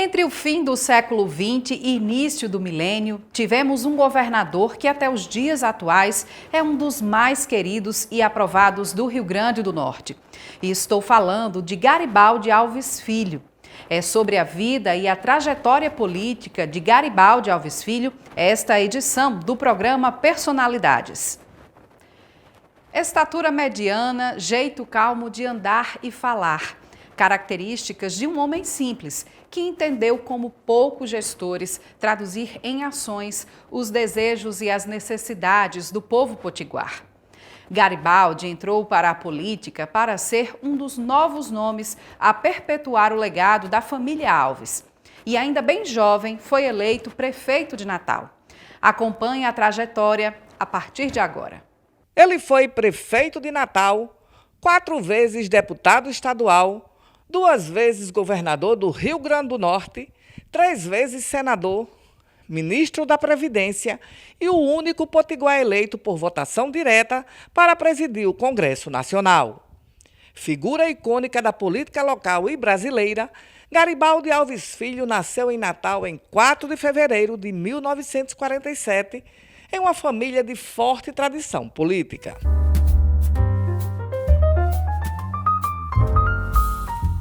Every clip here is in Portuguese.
Entre o fim do século XX e início do milênio, tivemos um governador que até os dias atuais é um dos mais queridos e aprovados do Rio Grande do Norte. E estou falando de Garibaldi Alves Filho. É sobre a vida e a trajetória política de Garibaldi Alves Filho esta edição do programa Personalidades. Estatura mediana, jeito calmo de andar e falar. Características de um homem simples, que entendeu como poucos gestores traduzir em ações os desejos e as necessidades do povo potiguar. Garibaldi entrou para a política para ser um dos novos nomes a perpetuar o legado da família Alves. E ainda bem jovem, foi eleito prefeito de Natal. Acompanhe a trajetória a partir de agora. Ele foi prefeito de Natal, 4 vezes deputado estadual, 2 vezes governador do Rio Grande do Norte, 3 vezes senador, ministro da Previdência e o único potiguar eleito por votação direta para presidir o Congresso Nacional. Figura icônica da política local e brasileira, Garibaldi Alves Filho nasceu em Natal em 4 de fevereiro de 1947, em uma família de forte tradição política.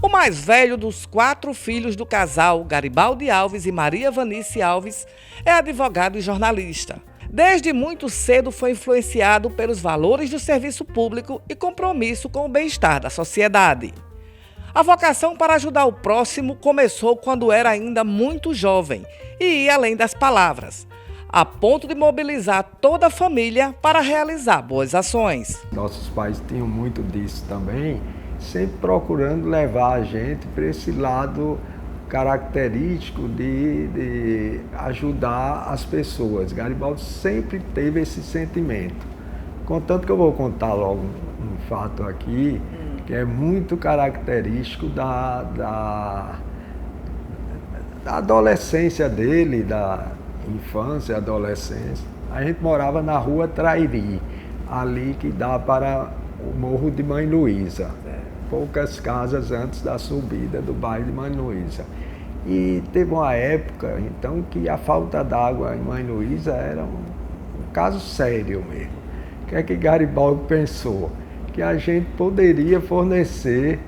O mais velho dos 4 filhos do casal, Garibaldi Alves e Maria Vanice Alves, é advogado e jornalista. Desde muito cedo foi influenciado pelos valores do serviço público e compromisso com o bem-estar da sociedade. A vocação para ajudar o próximo começou quando era ainda muito jovem e ia além das palavras, a ponto de mobilizar toda a família para realizar boas ações. Nossos pais tinham muito disso também, sempre procurando levar a gente para esse lado característico de ajudar as pessoas. Garibaldi sempre teve esse sentimento. Contanto que eu vou contar logo um fato aqui, que é muito característico da adolescência dele, da infância e adolescência. A gente morava na rua Trairi, ali que dá para o Morro de Mãe Luísa. Poucas casas antes da subida do bairro de Mãe Luísa. E teve uma época, então, que a falta d'água em Mãe Luísa era um caso sério mesmo. O que é que Garibaldi pensou? Que a gente poderia fornecer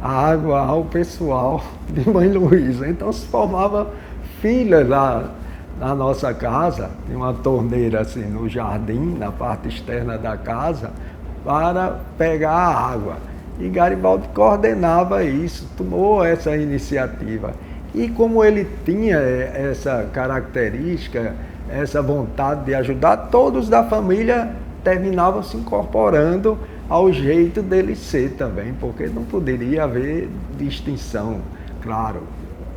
água ao pessoal de Mãe Luísa. Então se formava filas lá na nossa casa, tinha uma torneira assim no jardim, na parte externa da casa, para pegar a água. E Garibaldi coordenava isso, tomou essa iniciativa. E como ele tinha essa característica, essa vontade de ajudar, todos da família terminavam se incorporando ao jeito dele ser também, porque não poderia haver distinção, claro.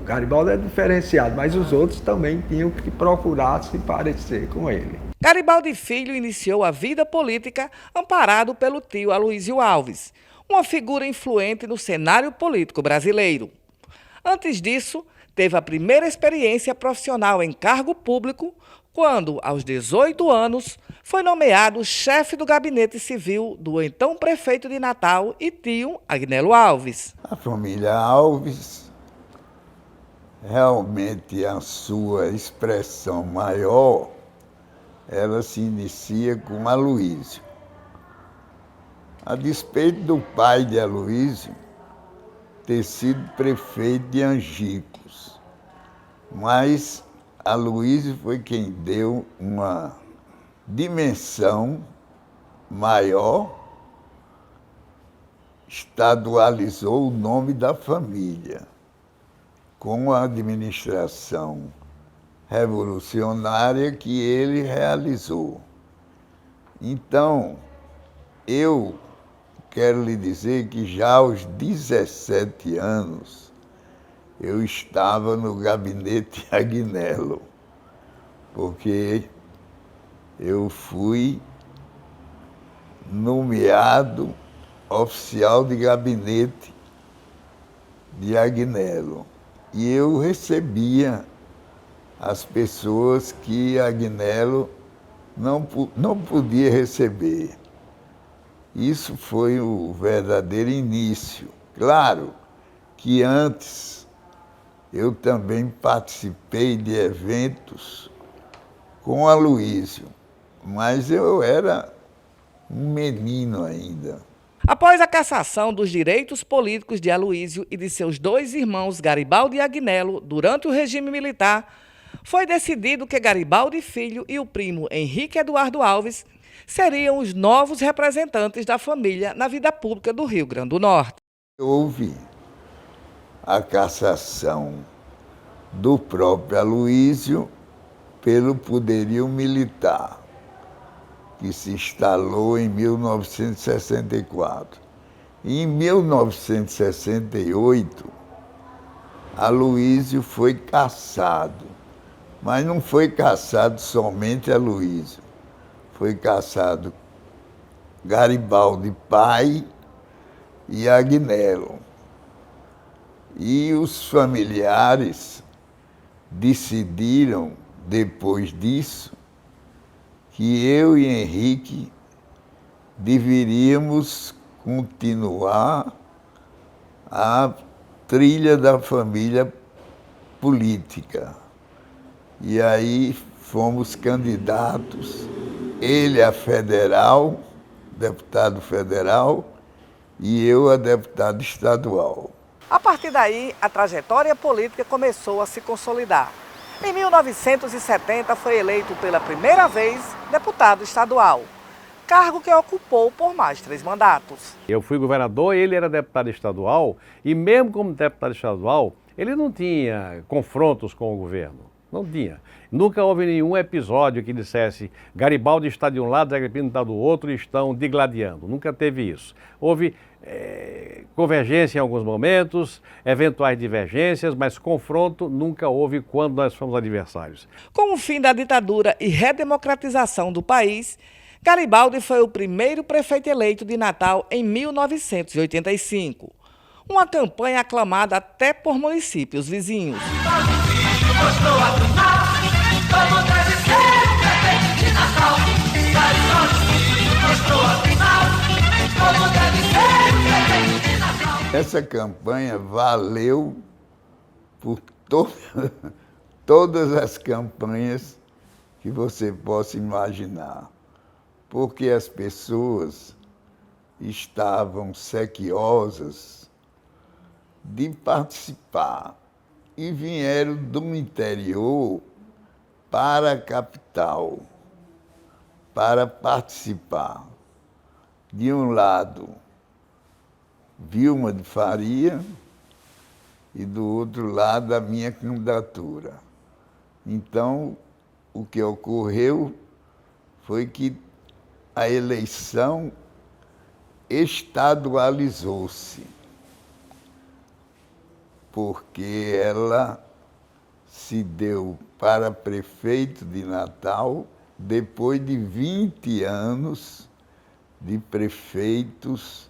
Garibaldi é diferenciado, mas os outros também tinham que procurar se parecer com ele. Garibaldi Filho iniciou a vida política amparado pelo tio Aloísio Alves, uma figura influente no cenário político brasileiro. Antes disso, teve a primeira experiência profissional em cargo público quando, aos 18 anos, foi nomeado chefe do gabinete civil do então prefeito de Natal e tio Agnello Alves. A família Alves, realmente a sua expressão maior, ela se inicia com Aloísio. A despeito do pai de Aloísio ter sido prefeito de Angicos, mas Aloísio foi quem deu uma dimensão maior, estadualizou o nome da família, com a administração revolucionária que ele realizou. Então, eu quero lhe dizer que já aos 17 anos eu estava no gabinete Agnello, porque eu fui nomeado oficial de gabinete de Agnello. E eu recebia as pessoas que Agnello não podia receber. Isso foi o verdadeiro início. Claro que antes eu também participei de eventos com Aloísio, mas eu era um menino ainda. Após a cassação dos direitos políticos de Aloísio e de seus dois irmãos, Garibaldi e Agnello, durante o regime militar, foi decidido que Garibaldi Filho e o primo Henrique Eduardo Alves seriam os novos representantes da família na vida pública do Rio Grande do Norte. Houve a cassação do próprio Aloísio pelo poderio militar, que se instalou em 1964. Em 1968, Aloísio foi cassado, mas não foi cassado somente Aloísio, foi cassado Garibaldi pai e Agnello. E os familiares decidiram, depois disso, que eu e Henrique deveríamos continuar a trilha da família política. E aí fomos candidatos, ele a federal, deputado federal, e eu a deputado estadual. A partir daí, a trajetória política começou a se consolidar. Em 1970, foi eleito pela primeira vez deputado estadual, cargo que ocupou por mais 3 mandatos. Eu fui governador, ele era deputado estadual, e mesmo como deputado estadual, ele não tinha confrontos com o governo. Não tinha. Nunca houve nenhum episódio que dissesse Garibaldi está de um lado, Zé Agripino está do outro e estão digladiando. Nunca teve isso. Houve convergência em alguns momentos, eventuais divergências, mas confronto nunca houve quando nós fomos adversários. Com o fim da ditadura e redemocratização do país, Garibaldi foi o primeiro prefeito eleito de Natal em 1985. Uma campanha aclamada até por municípios vizinhos. Essa campanha valeu por todas as campanhas que você possa imaginar, porque as pessoas estavam sequiosas de participar e vieram do interior para a capital para participar. De um lado, Vilma de Faria e do outro lado a minha candidatura. Então, o que ocorreu foi que a eleição estadualizou-se, porque ela se deu para prefeito de Natal depois de 20 anos de prefeitos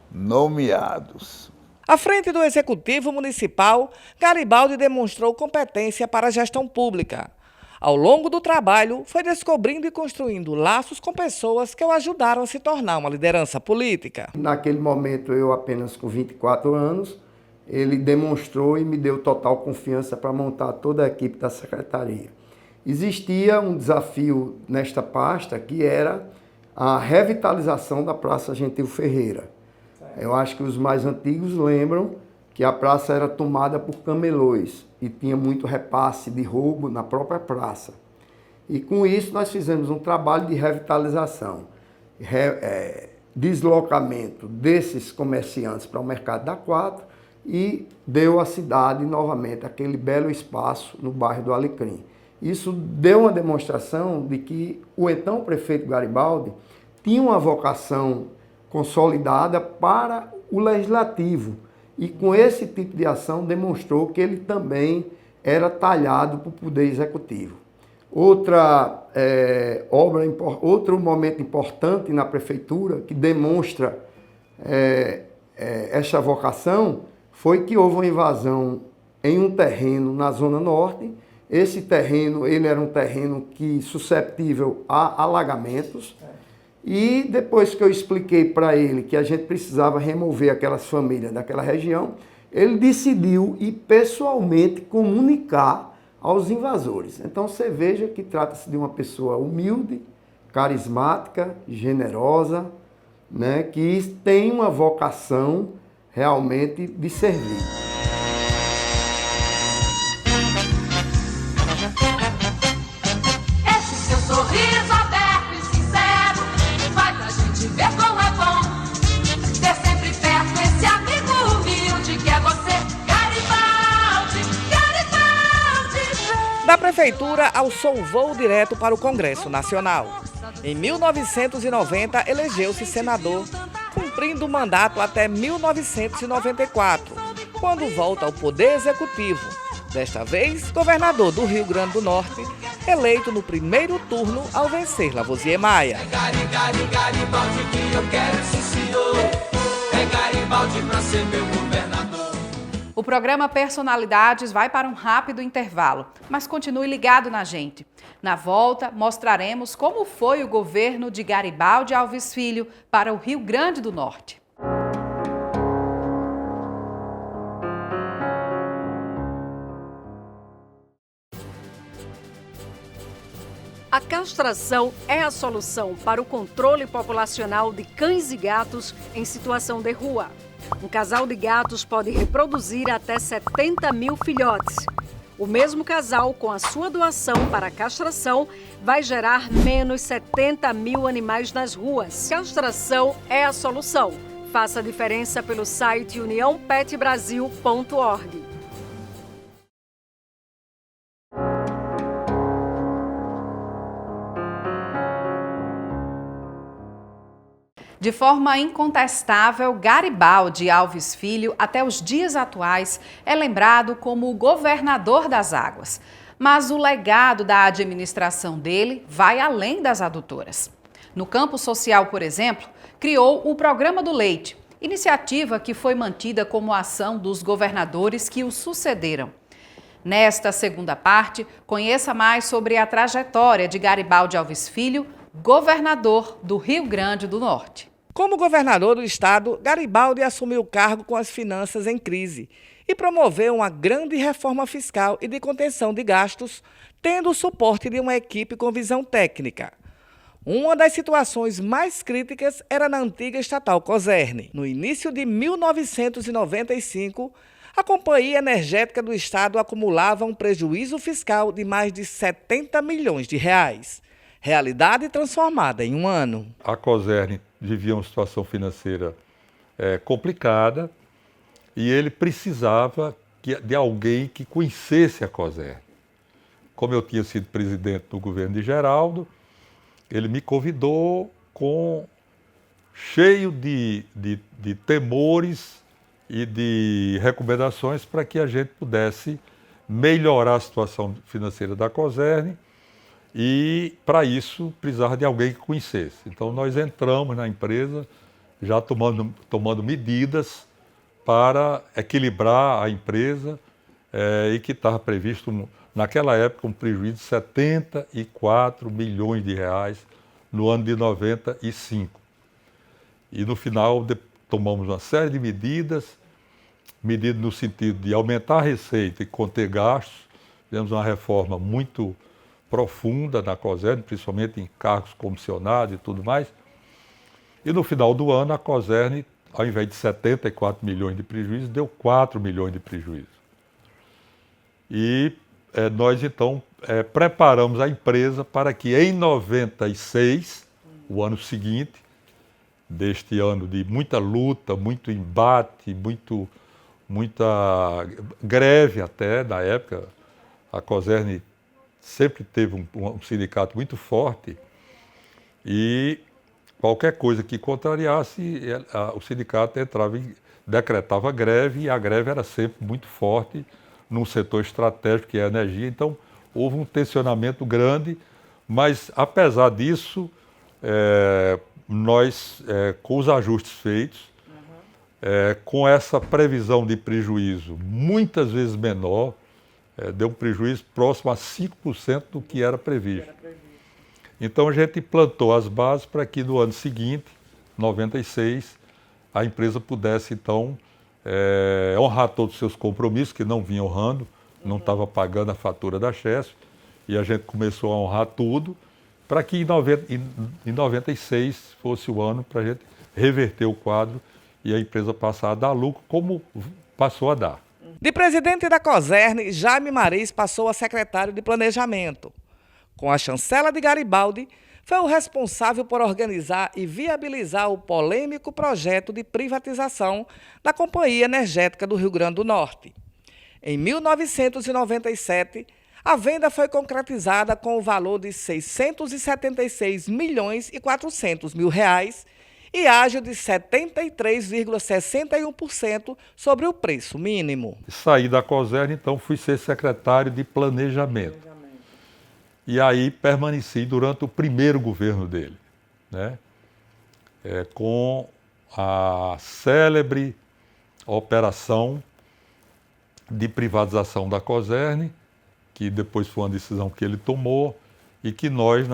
nomeados. À frente do Executivo Municipal, Garibaldi demonstrou competência para a gestão pública. Ao longo do trabalho, foi descobrindo e construindo laços com pessoas que o ajudaram a se tornar uma liderança política. Naquele momento, eu apenas com 24 anos, ele demonstrou e me deu total confiança para montar toda a equipe da secretaria. Existia um desafio nesta pasta que era a revitalização da Praça Gentil Ferreira. Eu acho que os mais antigos lembram que a praça era tomada por camelôs e tinha muito repasse de roubo na própria praça. E com isso nós fizemos um trabalho de revitalização, deslocamento desses comerciantes para o mercado da Quatro e deu à cidade novamente aquele belo espaço no bairro do Alecrim. Isso deu uma demonstração de que o então prefeito Garibaldi tinha uma vocação consolidada para o legislativo e com esse tipo de ação demonstrou que ele também era talhado para o poder executivo. Outro momento importante na prefeitura que demonstra essa vocação foi que houve uma invasão em um terreno na Zona Norte. Esse terreno ele era um terreno susceptível a alagamentos. E depois que eu expliquei para ele que a gente precisava remover aquelas famílias daquela região, ele decidiu ir pessoalmente comunicar aos invasores. Então você veja que trata-se de uma pessoa humilde, carismática, generosa, né, que tem uma vocação realmente de servir. Esse seu sorriso aberto e sincero faz a gente ver como é bom ter sempre perto esse amigo humilde que é você, Garibaldi, Garibaldi. Da prefeitura ao voo direto para o Congresso Nacional. Em 1990, elegeu-se senador, cumprindo o mandato até 1994, quando volta ao Poder Executivo. Desta vez, governador do Rio Grande do Norte, eleito no primeiro turno ao vencer Lavoisier Maia. Garibaldi que eu quero, sim senhor. É Garibaldi pra ser meu governador. O programa Personalidades vai para um rápido intervalo, mas continue ligado na gente. Na volta, mostraremos como foi o governo de Garibaldi Alves Filho para o Rio Grande do Norte. A castração é a solução para o controle populacional de cães e gatos em situação de rua. Um casal de gatos pode reproduzir até 70 mil filhotes. O mesmo casal, com a sua doação para a castração, vai gerar menos 70 mil animais nas ruas. Castração é a solução. Faça a diferença pelo site uniãopetbrasil.org. De forma incontestável, Garibaldi Alves Filho, até os dias atuais, é lembrado como o governador das águas. Mas o legado da administração dele vai além das adutoras. No campo social, por exemplo, criou o Programa do Leite, iniciativa que foi mantida como ação dos governadores que o sucederam. Nesta segunda parte, conheça mais sobre a trajetória de Garibaldi Alves Filho, governador do Rio Grande do Norte. Como governador do estado, Garibaldi assumiu o cargo com as finanças em crise e promoveu uma grande reforma fiscal e de contenção de gastos, tendo o suporte de uma equipe com visão técnica. Uma das situações mais críticas era na antiga estatal Cosern. No início de 1995, a Companhia Energética do Estado acumulava um prejuízo fiscal de mais de 70 milhões de reais. Realidade transformada em um ano. A Cosern vivia uma situação financeira complicada e ele precisava de alguém que conhecesse a Cosern. Como eu tinha sido presidente do governo de Geraldo, ele me convidou cheio de temores e de recomendações para que a gente pudesse melhorar a situação financeira da Cosern. E, para isso, precisava de alguém que conhecesse. Então, nós entramos na empresa já tomando medidas para equilibrar a empresa e que estava previsto, naquela época, um prejuízo de 74 milhões de reais no ano de 95. E, no final, tomamos uma série de medidas no sentido de aumentar a receita e conter gastos. Fizemos uma reforma muito profunda na Cosern, principalmente em cargos comissionados e tudo mais. E no final do ano, a Cosern, ao invés de 74 milhões de prejuízo, deu 4 milhões de prejuízo. E nós, então, preparamos a empresa para que em 96, o ano seguinte, deste ano de muita luta, muito embate, muita greve até, na época, a Cosern sempre teve um sindicato muito forte e qualquer coisa que contrariasse, o sindicato decretava greve e a greve era sempre muito forte num setor estratégico que é a energia. Então, houve um tensionamento grande, mas apesar disso, nós, com os ajustes feitos, com essa previsão de prejuízo muitas vezes menor, deu um prejuízo próximo a 5% do que era previsto. Então a gente plantou as bases para que no ano seguinte, 96, a empresa pudesse então honrar todos os seus compromissos, que não vinha honrando, não estava pagando a fatura da Chesf, e a gente começou a honrar tudo, para que em 96 fosse o ano para a gente reverter o quadro e a empresa passar a dar lucro, como passou a dar. De presidente da COSERN, Jaime Maris passou a secretário de Planejamento. Com a chancela de Garibaldi, foi o responsável por organizar e viabilizar o polêmico projeto de privatização da Companhia Energética do Rio Grande do Norte. Em 1997, a venda foi concretizada com o valor de R$ 676.400.000 e ágio de 73,61% sobre o preço mínimo. Saí da COSERN, então fui ser secretário de Planejamento. E aí permaneci durante o primeiro governo dele, né? Com a célebre operação de privatização da COSERN, que depois foi uma decisão que ele tomou e que nós,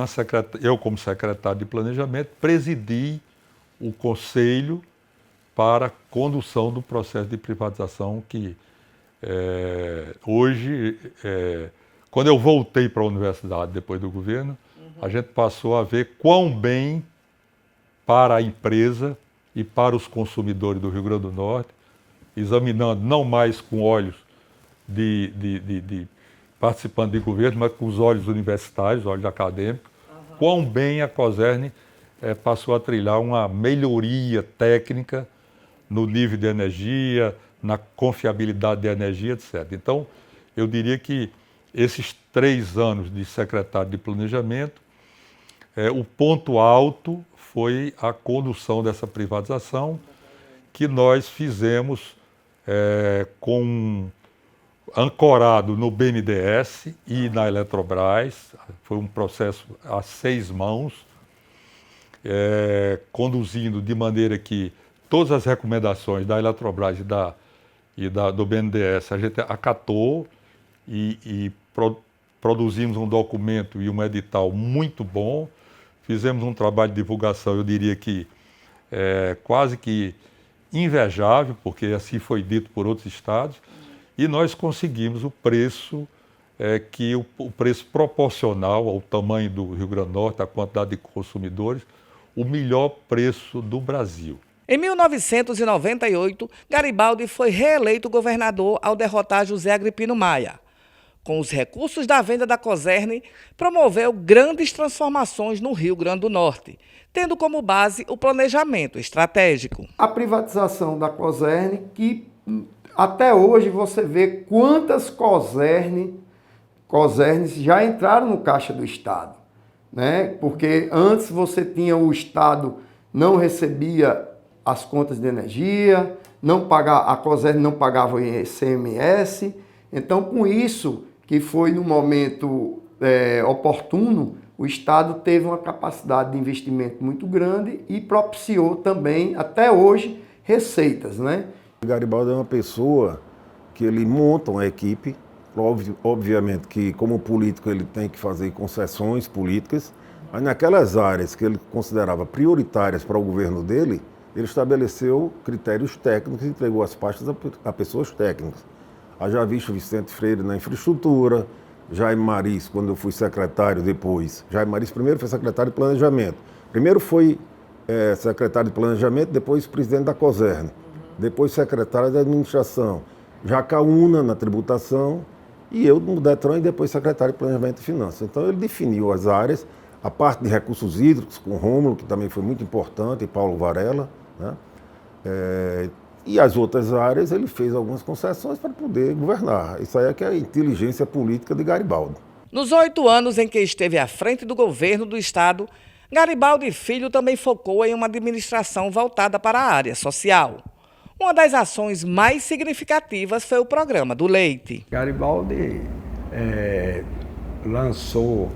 eu como secretário de Planejamento, presidi o conselho para a condução do processo de privatização que hoje, quando eu voltei para a universidade depois do governo, a gente passou a ver quão bem para a empresa e para os consumidores do Rio Grande do Norte, examinando não mais com olhos de participante de governo, mas com os olhos universitários, olhos acadêmicos, quão bem a COSERN passou a trilhar uma melhoria técnica no nível de energia, na confiabilidade da energia, etc. Então, eu diria que esses 3 anos de secretário de Planejamento, o ponto alto foi a condução dessa privatização que nós fizemos ancorado no BNDES e na Eletrobras. Foi um processo a 6 mãos, conduzindo de maneira que todas as recomendações da Eletrobras do BNDES a gente acatou e produzimos um documento e um edital muito bom. Fizemos um trabalho de divulgação, eu diria que quase que invejável, porque assim foi dito por outros estados, e nós conseguimos o preço, o preço proporcional ao tamanho do Rio Grande do Norte, à quantidade de consumidores, o melhor preço do Brasil. Em 1998, Garibaldi foi reeleito governador ao derrotar José Agripino Maia. Com os recursos da venda da COSERN, promoveu grandes transformações no Rio Grande do Norte, tendo como base o planejamento estratégico. A privatização da COSERN, que até hoje você vê quantas COSERNs já entraram no caixa do Estado, né? Porque antes você tinha o Estado não recebia as contas de energia, a COSERN não pagava o ICMS. Então, com isso, que foi no momento oportuno, o Estado teve uma capacidade de investimento muito grande e propiciou também, até hoje, receitas, né? Garibaldi é uma pessoa que ele monta uma equipe, obviamente que como político ele tem que fazer concessões políticas, mas naquelas áreas que ele considerava prioritárias para o governo dele, ele estabeleceu critérios técnicos e entregou as pastas a pessoas técnicas. Haja visto Vicente Freire na infraestrutura, Jaime Maris, quando eu fui secretário depois. Jaime Maris primeiro foi secretário de Planejamento. Primeiro foi secretário de Planejamento, depois presidente da COSERN. Depois secretário de Administração. Jacaúna na tributação e eu no Detran e depois secretário de Planejamento e Finanças. Então ele definiu as áreas, a parte de recursos hídricos com Rômulo, que também foi muito importante, e Paulo Varela, né? E as outras áreas ele fez algumas concessões para poder governar. Isso aí é que é a inteligência política de Garibaldi. Nos 8 anos em que esteve à frente do governo do Estado, Garibaldi Filho também focou em uma administração voltada para a área social. Uma das ações mais significativas foi o Programa do Leite. Garibaldi lançou,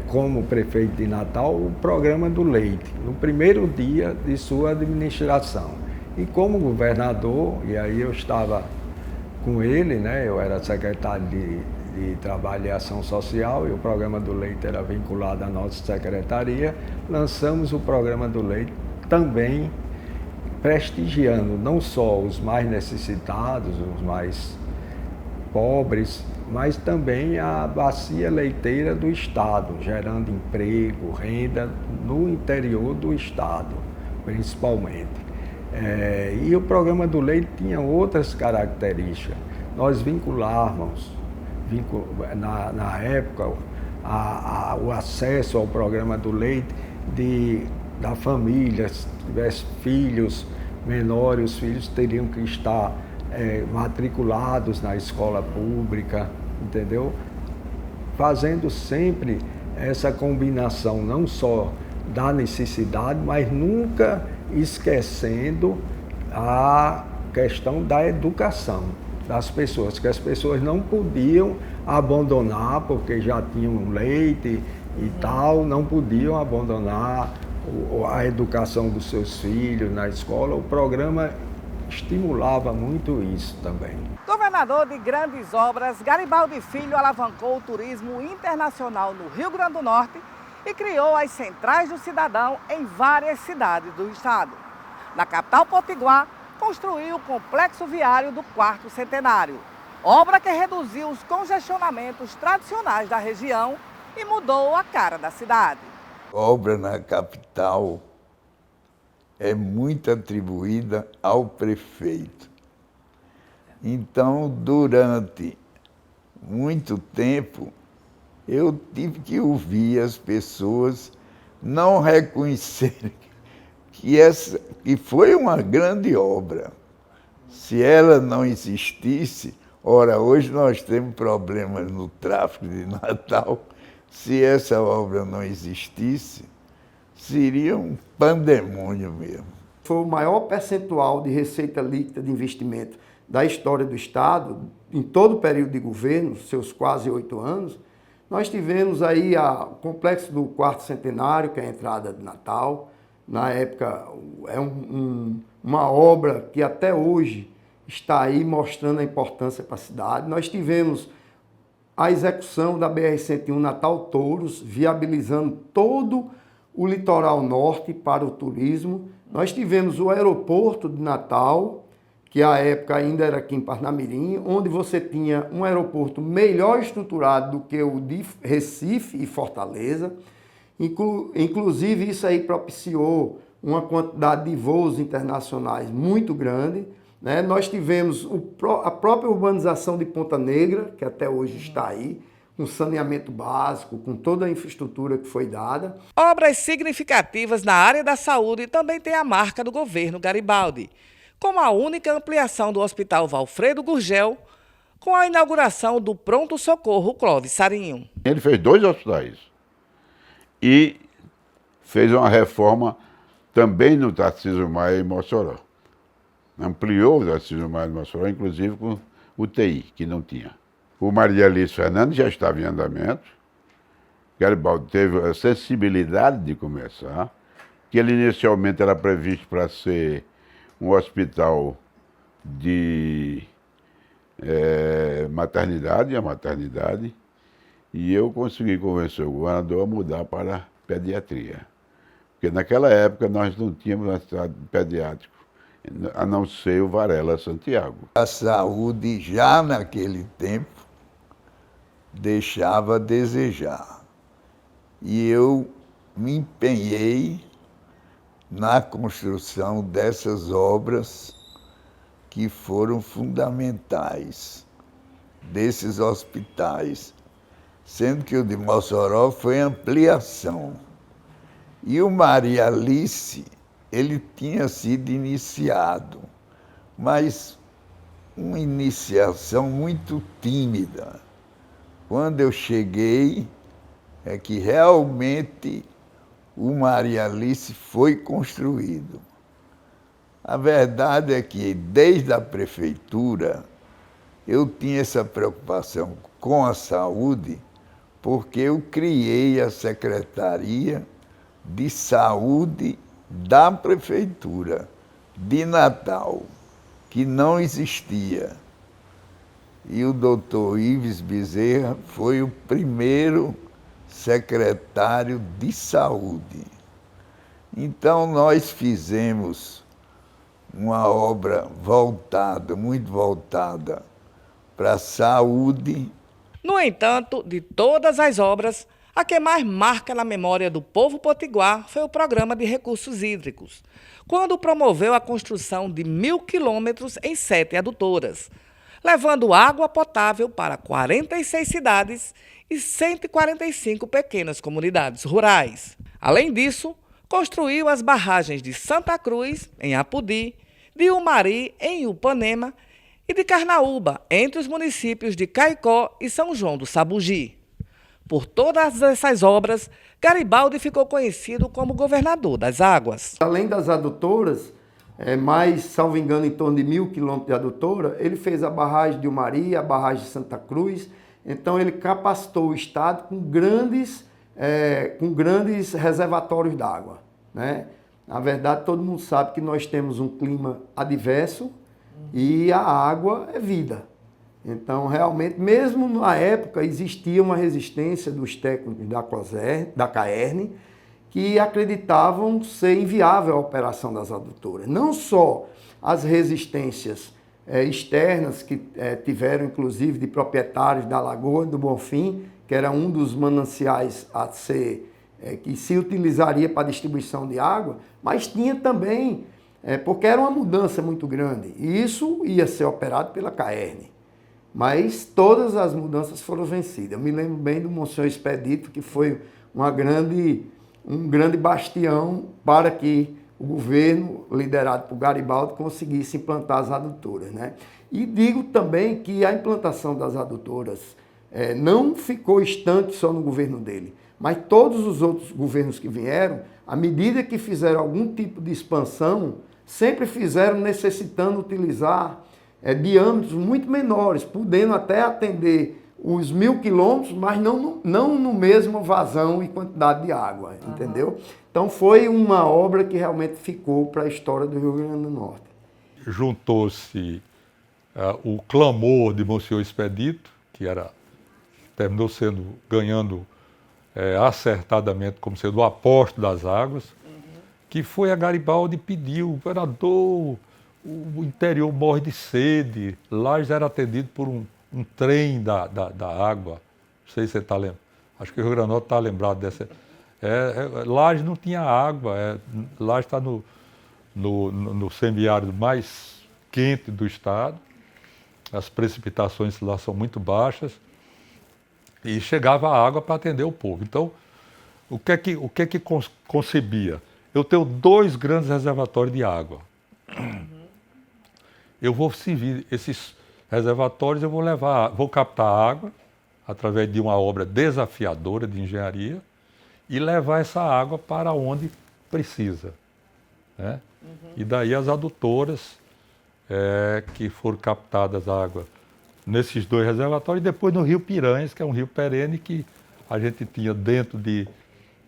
como prefeito de Natal, o Programa do Leite, no primeiro dia de sua administração. E como governador, e aí eu estava com ele, né? Eu era secretário de Trabalho e Ação Social e o Programa do Leite era vinculado à nossa secretaria, lançamos o Programa do Leite também prestigiando não só os mais necessitados, os mais pobres, mas também a bacia leiteira do Estado, gerando emprego, renda no interior do Estado, principalmente. E o programa do leite tinha outras características. Nós vinculávamos, na época, o acesso ao programa do leite da família, se tivesse filhos menores, os filhos teriam que estar matriculados na escola pública, entendeu? Fazendo sempre essa combinação, não só da necessidade, mas nunca esquecendo a questão da educação das pessoas, que as pessoas não podiam abandonar, porque já tinham leite e tal, não podiam abandonar a educação dos seus filhos na escola. O programa estimulava muito isso também. Governador de grandes obras, Garibaldi Filho alavancou o turismo internacional no Rio Grande do Norte e criou as Centrais do Cidadão em várias cidades do estado. Na capital potiguar, construiu o complexo viário do 4º Centenário, obra que reduziu os congestionamentos tradicionais da região e mudou a cara da cidade. Obra na capital é muito atribuída ao prefeito. Então, durante muito tempo, eu tive que ouvir as pessoas não reconhecerem que foi uma grande obra. Se ela não existisse, ora, hoje nós temos problemas no tráfego de Natal, se essa obra não existisse, seria um pandemônio mesmo. Foi o maior percentual de receita líquida de investimento da história do Estado, em todo o período de governo, seus quase 8 anos. Nós tivemos aí o complexo do 4º Centenário, que é a entrada de Natal. Na época, é uma obra que até hoje está aí mostrando a importância para a cidade. Nós tivemos a execução da BR-101 Natal-Touros, viabilizando todo o litoral norte para o turismo. Nós tivemos o aeroporto de Natal, que à época ainda era aqui em Parnamirim, onde você tinha um aeroporto melhor estruturado do que o de Recife e Fortaleza. Inclusive, isso aí propiciou uma quantidade de voos internacionais muito grande, né? Nós tivemos a própria urbanização de Ponta Negra, que até hoje está aí, com saneamento básico, com toda a infraestrutura que foi dada. Obras significativas na área da saúde também tem a marca do governo Garibaldi, como a única ampliação do Hospital Valfredo Gurgel, com a inauguração do Pronto Socorro Clóvis Sarinho. Ele fez 2 hospitais e fez uma reforma também no Tarcísio Maia em Mossoró. Ampliou o Tarcísio Maia em Mossoró, inclusive com UTI, que não tinha. O Maria Alice Fernandes já estava em andamento. Garibaldi teve a sensibilidade de começar, que ele inicialmente era previsto para ser um hospital de maternidade, e eu consegui convencer o governador a mudar para pediatria. Porque naquela época nós não tínhamos uma cidade pediátrica, a não ser o Varela Santiago. A saúde, já naquele tempo, deixava a desejar. E eu me empenhei na construção dessas obras que foram fundamentais, desses hospitais, sendo que o de Mossoró foi ampliação. E o Maria Alice, ele tinha sido iniciado, mas uma iniciação muito tímida. Quando eu cheguei, é que realmente o Maria Alice foi construído. A verdade é que, desde a prefeitura, eu tinha essa preocupação com a saúde, porque eu criei a Secretaria de Saúde da Prefeitura de Natal, que não existia. E o doutor Ives Bezerra foi o primeiro secretário de Saúde. Então, nós fizemos uma obra voltada, muito voltada para a saúde. No entanto, de todas as obras, a que mais marca na memória do povo potiguar foi o Programa de Recursos Hídricos, quando promoveu a construção de 1.000 quilômetros em 7 adutoras, levando água potável para 46 cidades e 145 pequenas comunidades rurais. Além disso, construiu as barragens de Santa Cruz, em Apodi, de Umari, em Upanema, e de Carnaúba, entre os municípios de Caicó e São João do Sabugi. Por todas essas obras, Garibaldi ficou conhecido como governador das águas. Além das adutoras, mais, salvo engano, em torno de 1.000 quilômetros de adutora, ele fez a barragem de Umari, a barragem de Santa Cruz. Então ele capacitou o estado com grandes reservatórios d'água, né? Na verdade, todo mundo sabe que nós temos um clima adverso e a água é vida. Então, realmente, mesmo na época, existia uma resistência dos técnicos da CAERN que acreditavam ser inviável a operação das adutoras. Não só as resistências externas que tiveram, inclusive, de proprietários da Lagoa do Bonfim, que era um dos mananciais que se utilizaria para a distribuição de água, mas tinha também, porque era uma mudança muito grande, e isso ia ser operado pela CAERN. Mas todas as mudanças foram vencidas. Eu me lembro bem do Monsenhor Expedito, que foi um grande bastião para que o governo, liderado por Garibaldi, conseguisse implantar as adutoras, né? E digo também que a implantação das adutoras não ficou estanque só no governo dele, mas todos os outros governos que vieram, à medida que fizeram algum tipo de expansão, sempre fizeram necessitando utilizar diâmetros muito menores, podendo até atender os 1.000 quilômetros, mas não no mesmo vazão e quantidade de água, entendeu? Então foi uma obra que realmente ficou para a história do Rio Grande do Norte. Juntou-se o clamor de Monsenhor Expedito, que terminou ganhando acertadamente como sendo o apóstolo das águas, que foi a Garibaldi pediu, governador, o interior morre de sede, Lages era atendido por um trem da água, não sei se você está lembrando, acho que o Rio Grande do Norte está lembrado dessa. Lages não tinha água, Lages está no semiárido mais quente do estado, as precipitações lá são muito baixas, e chegava a água para atender o povo. Então, o que é que concebia? Eu tenho 2 grandes reservatórios de água. Eu vou servir esses reservatórios, eu vou captar água através de uma obra desafiadora de engenharia e levar essa água para onde precisa, né? E daí as adutoras que foram captadas a água nesses 2 reservatórios, e depois no Rio Piranhas, que é um rio perene que a gente tinha dentro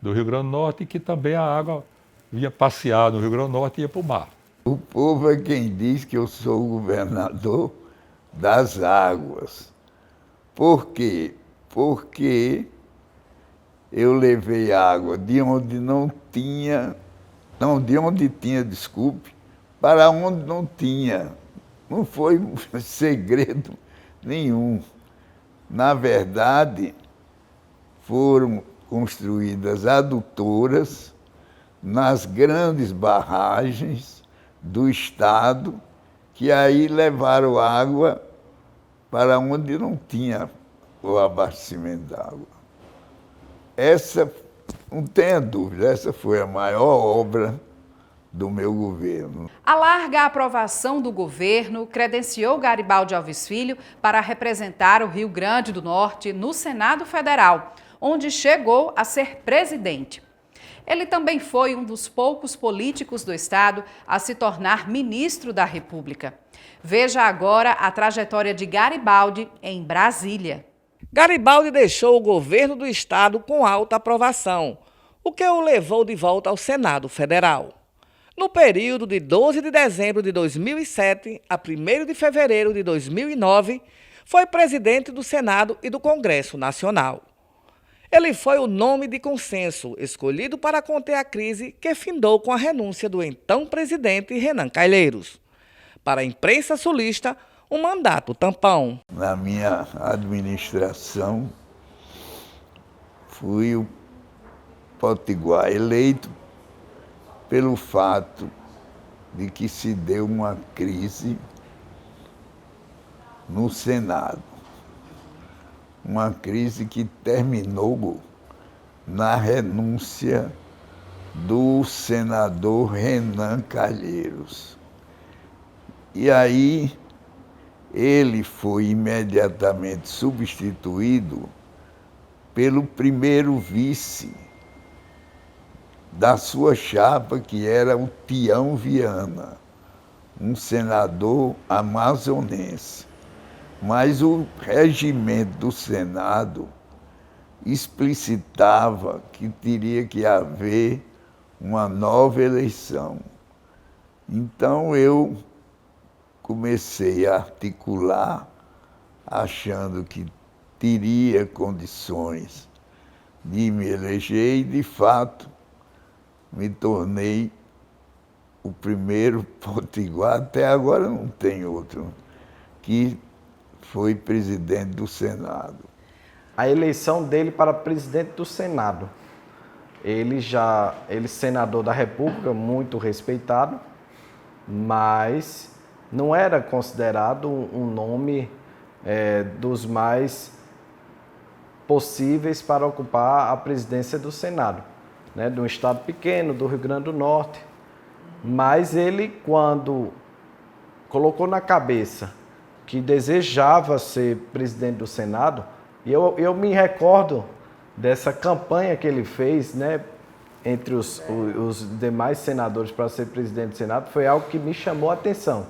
do Rio Grande do Norte, e que também a água vinha passear no Rio Grande do Norte e ia para o mar. O povo é quem diz que eu sou o governador das águas. Por quê? Porque eu levei água de onde desculpe, para onde não tinha. Não foi segredo nenhum. Na verdade, foram construídas adutoras nas grandes barragens do estado, que aí levaram água para onde não tinha o abastecimento d'água. Essa, não tenha dúvida, essa foi a maior obra do meu governo. A larga aprovação do governo credenciou Garibaldi Alves Filho para representar o Rio Grande do Norte no Senado Federal, onde chegou a ser presidente. Ele também foi um dos poucos políticos do estado a se tornar ministro da República. Veja agora a trajetória de Garibaldi em Brasília. Garibaldi deixou o governo do estado com alta aprovação, o que o levou de volta ao Senado Federal. No período de 12 de dezembro de 2007 a 1º de fevereiro de 2009, foi presidente do Senado e do Congresso Nacional. Ele foi o nome de consenso escolhido para conter a crise que findou com a renúncia do então presidente Renan Calheiros. Para a imprensa sulista, um mandato tampão. Na minha administração, fui o potiguar eleito pelo fato de que se deu uma crise no Senado. Uma crise que terminou na renúncia do senador Renan Calheiros. E aí ele foi imediatamente substituído pelo primeiro vice da sua chapa, que era o Tião Viana, um senador amazonense. Mas o regimento do Senado explicitava que teria que haver uma nova eleição. Então eu comecei a articular, achando que teria condições de me eleger e, de fato, me tornei o primeiro potiguar, até agora não tem outro, que foi presidente do Senado. A eleição dele para presidente do Senado. Ele senador da República, muito respeitado, mas não era considerado um nome dos mais possíveis para ocupar a presidência do Senado, né, de um estado pequeno, do Rio Grande do Norte. Mas ele, quando colocou na cabeça que desejava ser presidente do Senado, e eu me recordo dessa campanha que ele fez, né, entre os demais senadores para ser presidente do Senado, foi algo que me chamou a atenção,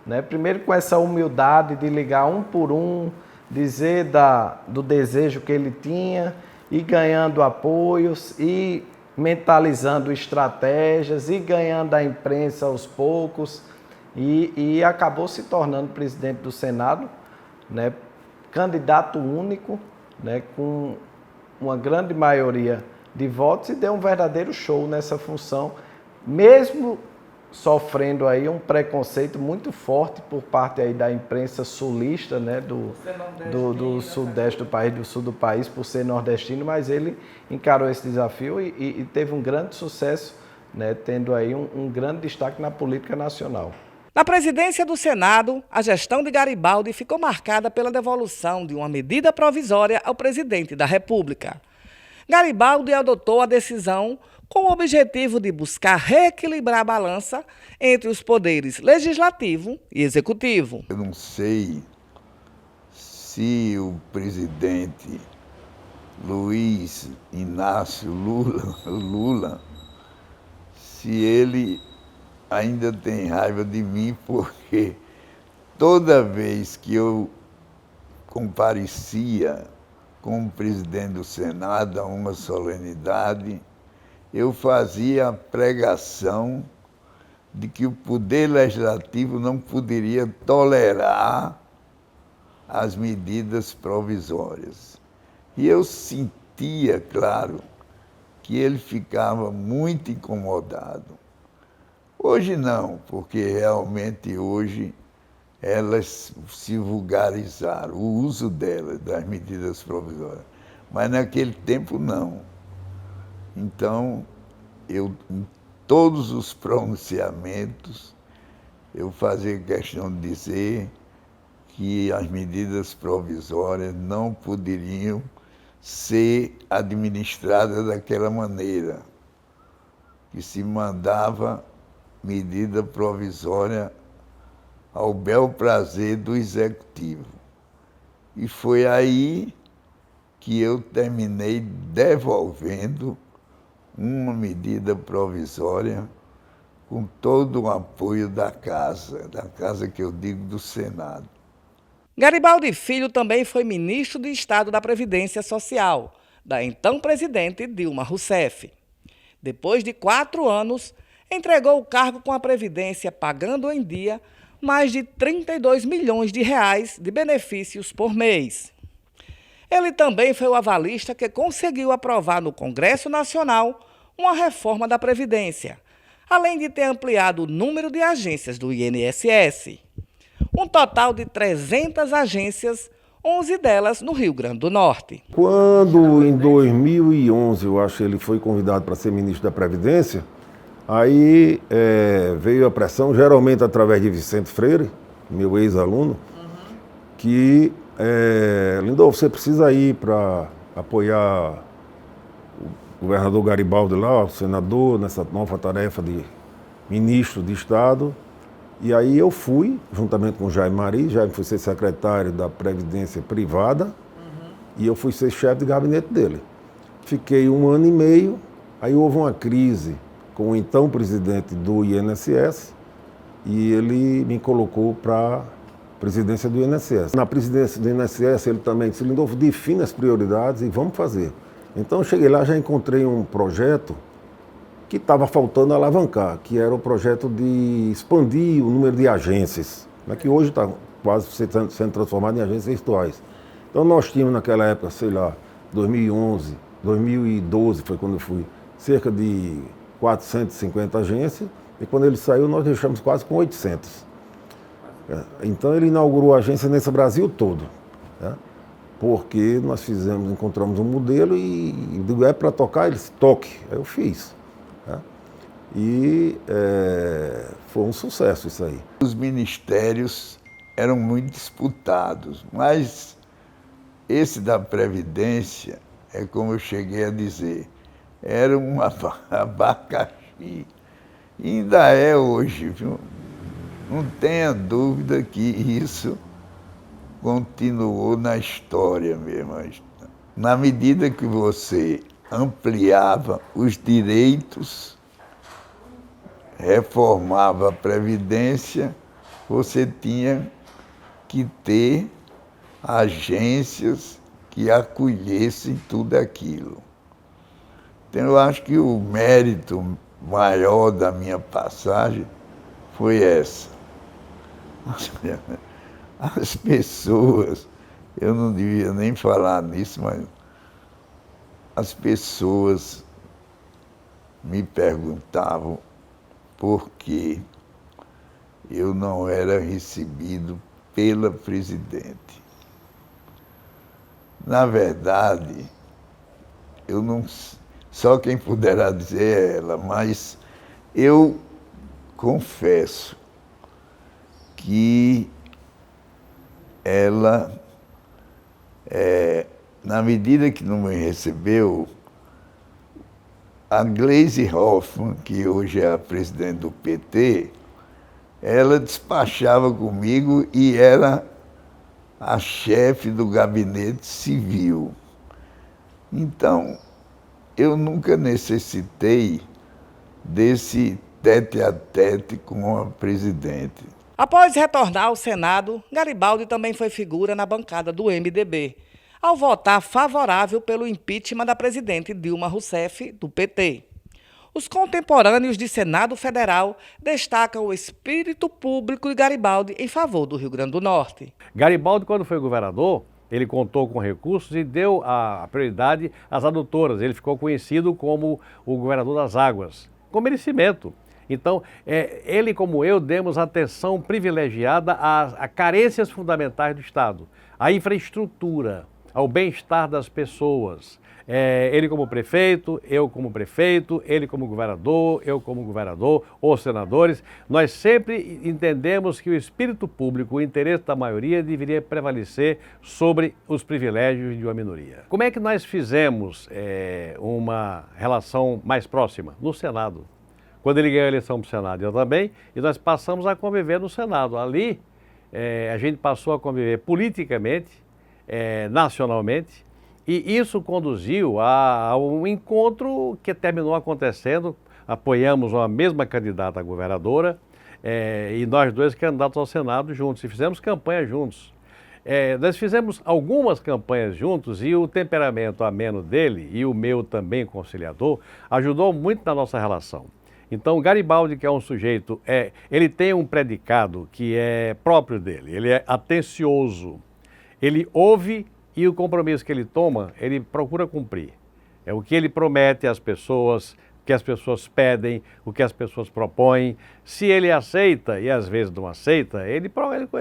né? Primeiro com essa humildade de ligar um por um, dizer do desejo que ele tinha, e ganhando apoios, e mentalizando estratégias, e ganhando a imprensa aos poucos, e acabou se tornando presidente do Senado, né, candidato único, né, com uma grande maioria de votos, e deu um verdadeiro show nessa função, mesmo sofrendo aí um preconceito muito forte por parte aí da imprensa sulista, né, do sudeste do país, do sul do país, por ser nordestino, mas ele encarou esse desafio e teve um grande sucesso, né, tendo aí um grande destaque na política nacional. Na presidência do Senado, a gestão de Garibaldi ficou marcada pela devolução de uma medida provisória ao presidente da República. Garibaldi adotou a decisão com o objetivo de buscar reequilibrar a balança entre os poderes legislativo e executivo. Eu não sei se o presidente Luiz Inácio Lula, se ele ainda tem raiva de mim, porque toda vez que eu comparecia como presidente do Senado a uma solenidade, eu fazia a pregação de que o Poder Legislativo não poderia tolerar as medidas provisórias. E eu sentia, claro, que ele ficava muito incomodado. Hoje não, porque realmente hoje elas se vulgarizaram, o uso delas, das medidas provisórias. Mas naquele tempo não. Então, em todos os pronunciamentos, eu fazia questão de dizer que as medidas provisórias não poderiam ser administradas daquela maneira, que se mandava medida provisória ao bel prazer do Executivo. E foi aí que eu terminei devolvendo uma medida provisória com todo o apoio da casa que eu digo do Senado. Garibaldi Filho também foi ministro de Estado da Previdência Social, da então presidente Dilma Rousseff. Depois de 4 anos, entregou o cargo com a Previdência pagando em dia mais de 32 milhões de reais de benefícios por mês. Ele também foi o avalista que conseguiu aprovar no Congresso Nacional uma reforma da Previdência, além de ter ampliado o número de agências do INSS. Um total de 300 agências, 11 delas no Rio Grande do Norte. Quando, em 2011, eu acho que ele foi convidado para ser ministro da Previdência, aí veio a pressão, geralmente através de Vicente Freire, meu ex-aluno, que, Lindolfo, você precisa ir para apoiar o governador Garibaldi lá, o senador, nessa nova tarefa de ministro de Estado. E aí eu fui, juntamente com o Jaime Mari, Jaime foi ser secretário da Previdência Privada, e eu fui ser chefe de gabinete dele. Fiquei 1 ano e meio, aí houve uma crise com o então presidente do INSS, e ele me colocou para a presidência do INSS. Na presidência do INSS, ele também disse: Lindolfo, define as prioridades e vamos fazer. Então eu cheguei lá, já encontrei um projeto que estava faltando alavancar, que era o projeto de expandir o número de agências, né, que hoje está quase sendo transformado em agências virtuais. Então nós tínhamos naquela época, sei lá, 2011, 2012 foi quando eu fui, cerca de 450 agências, e quando ele saiu nós deixamos quase com 800. Então ele inaugurou a agência nesse Brasil todo, né, porque nós encontramos um modelo e digo, para tocar, ele disse, toque, aí eu fiz. E foi um sucesso isso aí. Os ministérios eram muito disputados, mas esse da Previdência, é como eu cheguei a dizer, era um abacaxi. E ainda é hoje, viu? Não tenha dúvida que isso continuou na história mesmo. Na medida que você ampliava os direitos, reformava a Previdência, você tinha que ter agências que acolhessem tudo aquilo. Então, eu acho que o mérito maior da minha passagem foi essa. As pessoas, eu não devia nem falar nisso, mas as pessoas me perguntavam por que eu não era recebido pela presidente. Na verdade, eu não, só quem poderá dizer é ela, mas eu confesso que ela, na medida que não me recebeu, a Gleisi Hoffmann, que hoje é a presidente do PT, ela despachava comigo e era a chefe do gabinete civil. Então, eu nunca necessitei desse tete-a-tete com a presidente. Após retornar ao Senado, Garibaldi também foi figura na bancada do MDB, ao votar favorável pelo impeachment da presidente Dilma Rousseff, do PT. Os contemporâneos de Senado Federal destacam o espírito público de Garibaldi em favor do Rio Grande do Norte. Garibaldi, quando foi governador, ele contou com recursos e deu a prioridade às adutoras. Ele ficou conhecido como o governador das águas, com merecimento. Então, ele como eu demos atenção privilegiada a carências fundamentais do Estado, à infraestrutura, ao bem-estar das pessoas. Ele como prefeito, eu como prefeito, ele como governador, eu como governador, os senadores, nós sempre entendemos que o espírito público, o interesse da maioria deveria prevalecer sobre os privilégios de uma minoria. Como é que nós fizemos uma relação mais próxima? No Senado. Quando ele ganhou a eleição para o Senado, eu também, e nós passamos a conviver no Senado. Ali, a gente passou a conviver politicamente, nacionalmente, e isso conduziu a um encontro que terminou acontecendo. Apoiamos uma mesma candidata a governadora e nós dois candidatos ao Senado juntos, e fizemos campanha juntos. Nós fizemos algumas campanhas juntos e o temperamento ameno dele e o meu também conciliador ajudou muito na nossa relação. Então, Garibaldi, que é um sujeito, ele tem um predicado que é próprio dele, ele é atencioso, ele ouve E o compromisso que ele toma, ele procura cumprir. É o que ele promete às pessoas, o que as pessoas pedem, o que as pessoas propõem. Se ele aceita, e às vezes não aceita, ele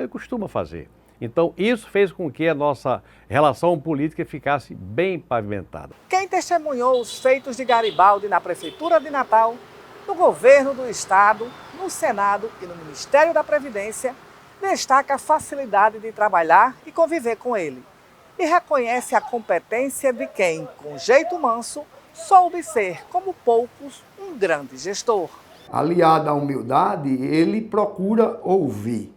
costuma fazer. Então, isso fez com que a nossa relação política ficasse bem pavimentada. Quem testemunhou os feitos de Garibaldi na Prefeitura de Natal, no Governo do Estado, no Senado e no Ministério da Previdência, destaca a facilidade de trabalhar e conviver com ele. E reconhece a competência de quem, com jeito manso, soube ser, como poucos, um grande gestor. Aliado à humildade, ele procura ouvir.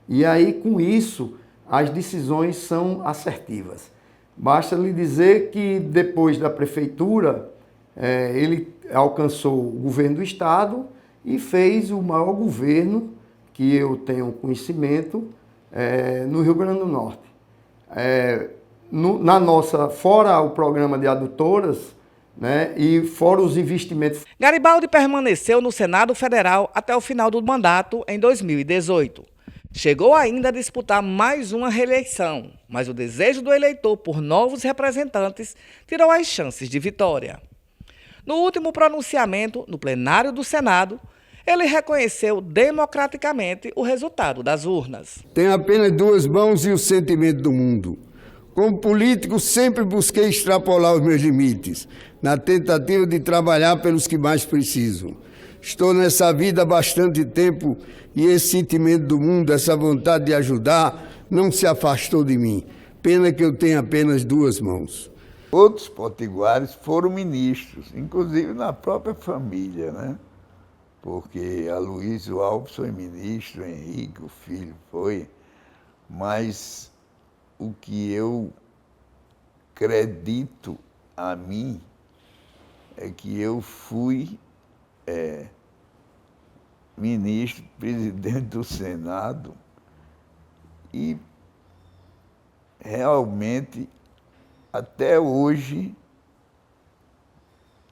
E aí, com isso, as decisões são assertivas. Basta lhe dizer que depois da prefeitura, ele alcançou o governo do estado e fez o maior governo que eu tenho conhecimento no Rio Grande do Norte. Fora o programa de adutoras, né, e fora os investimentos. Garibaldi permaneceu no Senado Federal até o final do mandato em 2018. Chegou ainda a disputar mais uma reeleição, mas o desejo do eleitor por novos representantes tirou as chances de vitória. No último pronunciamento, no plenário do Senado, ele reconheceu democraticamente o resultado das urnas. Tenho apenas duas mãos e o sentimento do mundo. Como político, sempre busquei extrapolar os meus limites, na tentativa de trabalhar pelos que mais precisam. Estou nessa vida há bastante tempo e esse sentimento do mundo, essa vontade de ajudar, não se afastou de mim. Pena que eu tenho apenas duas mãos. Outros potiguares foram ministros, inclusive na própria família, né? Porque Aloysio Alves foi ministro, Henrique, o filho, foi. Mas o que eu acredito a mim é que eu fui ministro, presidente do Senado e realmente até hoje,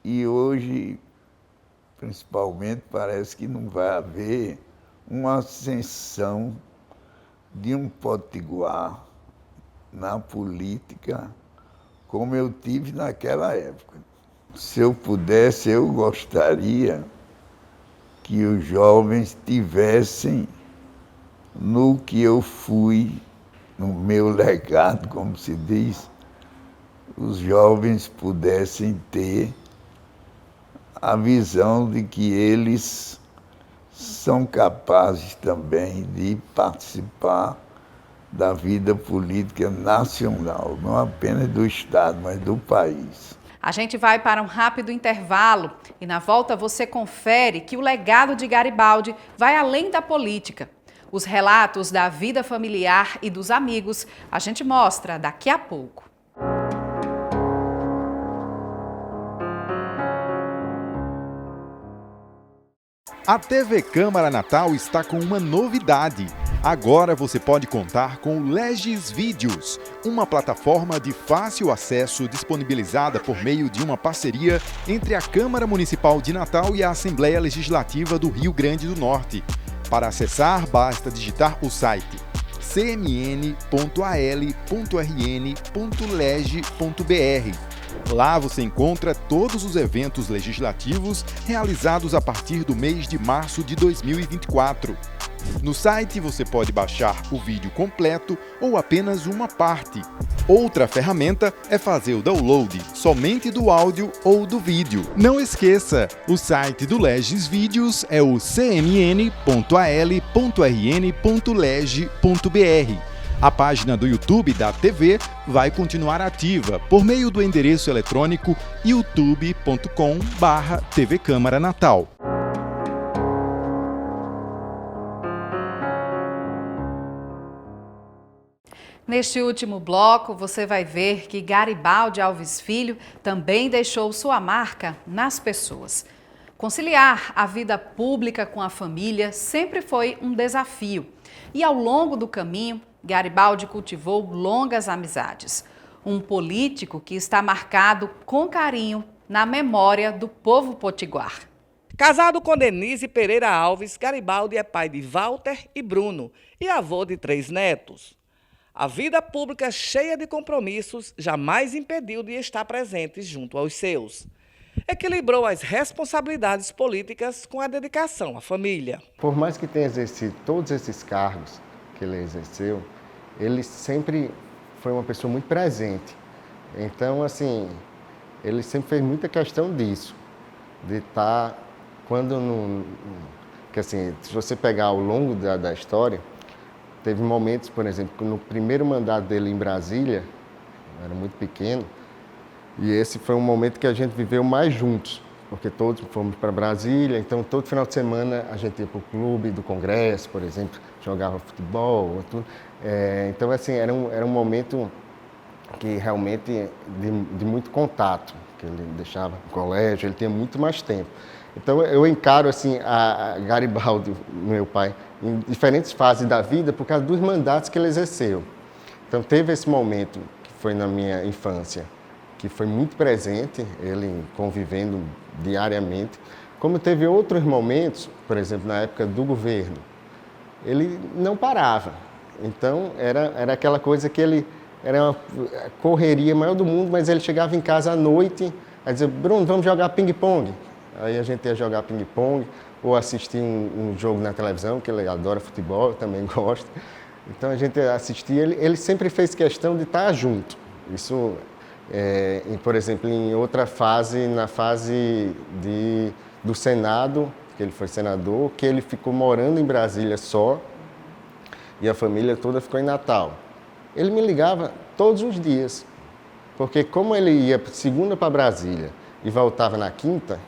e hoje principalmente parece que não vai haver uma ascensão de um potiguar na política como eu tive naquela época. Se eu pudesse, eu gostaria que os jovens tivessem no que eu fui, no meu legado, como se diz, os jovens pudessem ter a visão de que eles são capazes também de participar da vida política nacional, não apenas do Estado, mas do país. A gente vai para um rápido intervalo e na volta você confere que o legado de Garibaldi vai além da política. Os relatos da vida familiar e dos amigos a gente mostra daqui a pouco. A TV Câmara Natal está com uma novidade. Agora você pode contar com o Legis Vídeos, uma plataforma de fácil acesso disponibilizada por meio de uma parceria entre a Câmara Municipal de Natal e a Assembleia Legislativa do Rio Grande do Norte. Para acessar, basta digitar o site cmn.al.rn.leg.br. Lá você encontra todos os eventos legislativos realizados a partir do mês de março de 2024. No site você pode baixar o vídeo completo ou apenas uma parte. Outra ferramenta é fazer o download somente do áudio ou do vídeo. Não esqueça, o site do Legis Vídeos é o cmn.al.rn.leg.br. A página do YouTube da TV vai continuar ativa por meio do endereço eletrônico youtube.com/TV Câmara Natal. Neste último bloco, você vai ver que Garibaldi Alves Filho também deixou sua marca nas pessoas. Conciliar a vida pública com a família sempre foi um desafio. E ao longo do caminho, Garibaldi cultivou longas amizades. Um político que está marcado com carinho na memória do povo potiguar. Casado com Denise Pereira Alves, Garibaldi é pai de Walter e Bruno e avô de 3 netos. A vida pública cheia de compromissos jamais impediu de estar presente junto aos seus. Equilibrou as responsabilidades políticas com a dedicação à família. Por mais que tenha exercido todos esses cargos que ele exerceu, ele sempre foi uma pessoa muito presente. Então, assim, ele sempre fez muita questão disso, de estar, quando não... Que assim, se você pegar ao longo da história, teve momentos, por exemplo, no primeiro mandato dele em Brasília, era muito pequeno, e esse foi um momento que a gente viveu mais juntos, porque todos fomos para Brasília, então todo final de semana a gente ia para o clube do Congresso, por exemplo, jogava futebol, tudo. Então, assim, era um momento que realmente de muito contato, que ele deixava no colégio, ele tinha muito mais tempo. Então, eu encaro assim, a Garibaldi, meu pai, em diferentes fases da vida por causa dos mandatos que ele exerceu. Então, teve esse momento, que foi na minha infância, que foi muito presente, ele convivendo diariamente, como teve outros momentos, por exemplo, na época do governo, ele não parava. Então, era aquela coisa que ele... Era uma correria maior do mundo, mas ele chegava em casa à noite, a dizer, Bruno, vamos jogar ping-pong. Aí a gente ia jogar ping-pong ou assistir um jogo na televisão, que ele adora futebol, eu também gosto. Então a gente assistia, ele sempre fez questão de estar junto. Isso, por exemplo, em outra fase, na fase do Senado, que ele foi senador, que ele ficou morando em Brasília só e a família toda ficou em Natal. Ele me ligava todos os dias, porque como ele ia segunda para Brasília e voltava na quinta,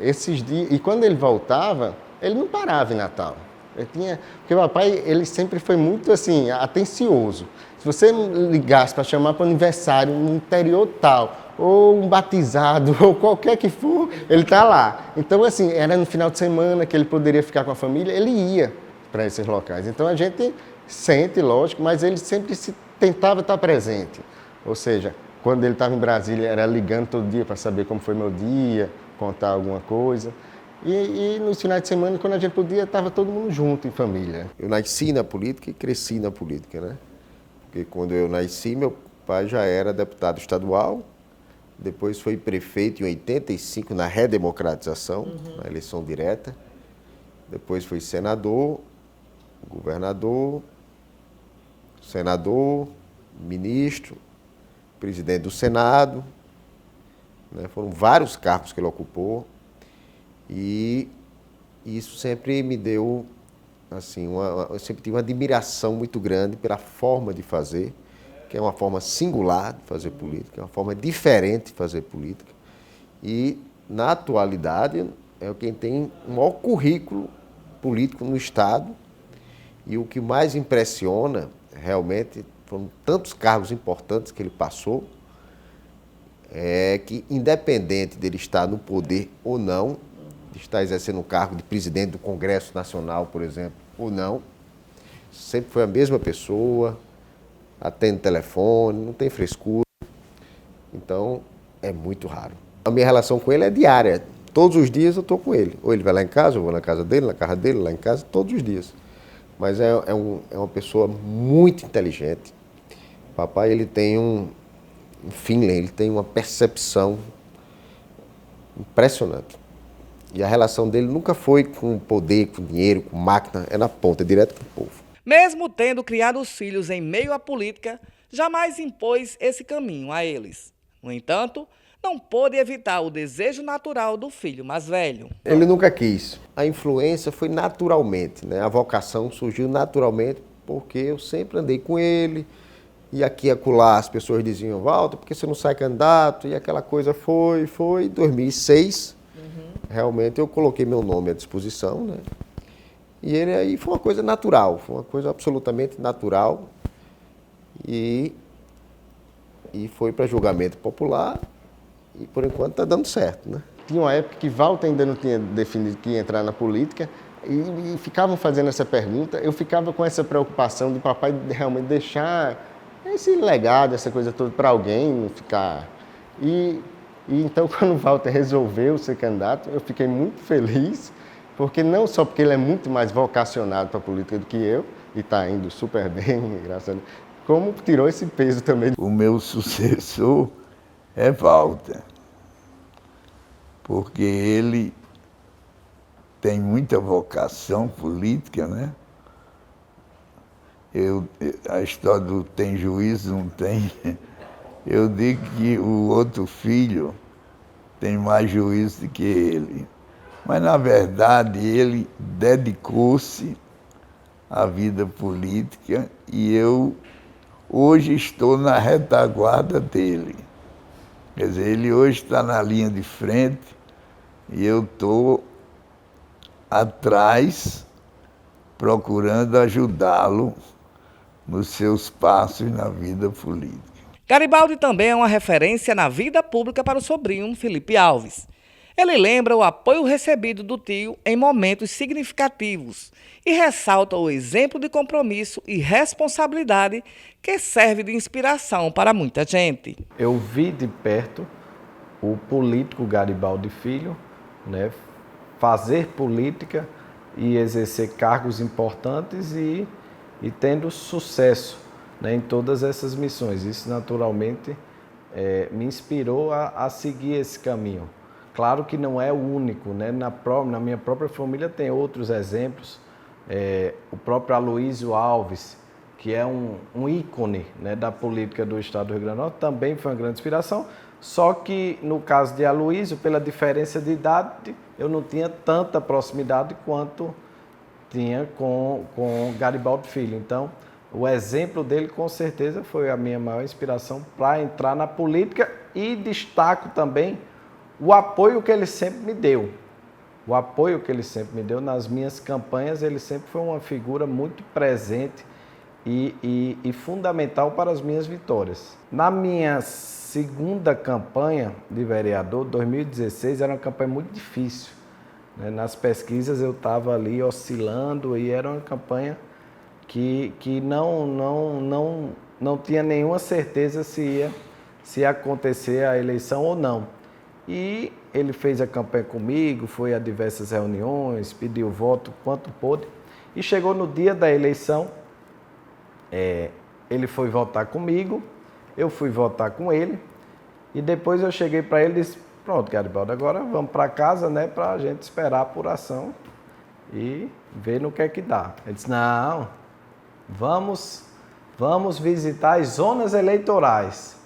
esses dias, e quando ele voltava, ele não parava em Natal. Porque o papai, ele sempre foi muito assim, atencioso. Se você ligasse para chamar para o aniversário no interior tal, ou um batizado, ou qualquer que for, ele está lá. Então, assim, era no final de semana que ele poderia ficar com a família, ele ia para esses locais. Então, a gente sente, lógico, mas ele sempre tentava estar presente. Ou seja, quando ele estava em Brasília, era ligando todo dia para saber como foi meu dia, contar alguma coisa. E nos finais de semana, quando a gente podia, estava todo mundo junto, em família. Eu nasci na política e cresci na política, né? Porque quando eu nasci, meu pai já era deputado estadual, depois foi prefeito em 85, na redemocratização, na eleição direta. Depois foi senador, governador, senador, ministro, presidente do Senado, né? Foram vários cargos que ele ocupou e isso sempre me deu, assim, eu sempre tive uma admiração muito grande pela forma de fazer, que é uma forma singular de fazer política, é uma forma diferente de fazer política e, na atualidade, é quem tem o maior currículo político no Estado e o que mais impressiona, realmente, foram tantos cargos importantes que ele passou, é que, independente dele estar no poder ou não, de estar exercendo o cargo de presidente do Congresso Nacional, por exemplo, ou não, sempre foi a mesma pessoa, atende telefone, não tem frescura. Então, é muito raro. A minha relação com ele é diária. Todos os dias eu estou com ele. Ou ele vai lá em casa, eu vou na casa dele, lá em casa, todos os dias. Mas é uma pessoa muito inteligente. Papai, ele tem um feeling, ele tem uma percepção impressionante. E a relação dele nunca foi com poder, com dinheiro, com máquina, é na ponta, é direto com o povo. Mesmo tendo criado os filhos em meio à política, jamais impôs esse caminho a eles. No entanto, não pôde evitar o desejo natural do filho mais velho. Ele nunca quis. A influência foi naturalmente, né? A vocação surgiu naturalmente porque eu sempre andei com ele. E aqui e acolá as pessoas diziam, Walter, por que você não sai candidato? E aquela coisa foi. Em 2006, realmente eu coloquei meu nome à disposição, né? E ele aí foi uma coisa natural, foi uma coisa absolutamente natural. E foi para julgamento popular. E, por enquanto, está dando certo, né? Tinha uma época que Walter ainda não tinha definido que ia entrar na política e ficavam fazendo essa pergunta. Eu ficava com essa preocupação de papai realmente deixar esse legado, essa coisa toda para alguém, não ficar... E então, quando Walter resolveu ser candidato, eu fiquei muito feliz, porque não só porque ele é muito mais vocacionado para a política do que eu, e está indo super bem, graças a Deus. Como tirou esse peso também? O meu sucessor é Walter, porque ele tem muita vocação política, né? A história do tem juízo, não tem. Eu digo que o outro filho tem mais juízo do que ele. Mas, na verdade, ele dedicou-se à vida política e eu hoje estou na retaguarda dele. Quer dizer, ele hoje está na linha de frente e eu estou atrás procurando ajudá-lo nos seus passos na vida política. Garibaldi também é uma referência na vida pública para o sobrinho Felipe Alves. Ele lembra o apoio recebido do tio em momentos significativos e ressalta o exemplo de compromisso e responsabilidade que serve de inspiração para muita gente. Eu vi de perto o político Garibaldi Filho, né, fazer política e exercer cargos importantes e tendo sucesso, né, em todas essas missões. Isso, naturalmente, me inspirou a seguir esse caminho. Claro que não é o único, né? Na minha própria família tem outros exemplos. O próprio Aloysio Alves, que é um ícone, né, da política do estado do Rio Grande do Norte, também foi uma grande inspiração. Só que, no caso de Aloysio, pela diferença de idade, eu não tinha tanta proximidade quanto tinha com Garibaldi Filho. Então, o exemplo dele, com certeza, foi a minha maior inspiração para entrar na política e destaco também o apoio que ele sempre me deu. O apoio que ele sempre me deu nas minhas campanhas, ele sempre foi uma figura muito presente e fundamental para as minhas vitórias. Na minha segunda campanha de vereador, 2016, era uma campanha muito difícil. Nas pesquisas eu estava ali oscilando e era uma campanha que não tinha nenhuma certeza se ia acontecer a eleição ou não. E ele fez a campanha comigo, foi a diversas reuniões, pediu voto quanto pôde. E chegou no dia da eleição, ele foi votar comigo, eu fui votar com ele. E depois eu cheguei para ele e disse, pronto, Garibaldi, agora vamos para casa, né, para a gente esperar a apuração e ver no que é que dá. Ele disse, não, vamos visitar as zonas eleitorais.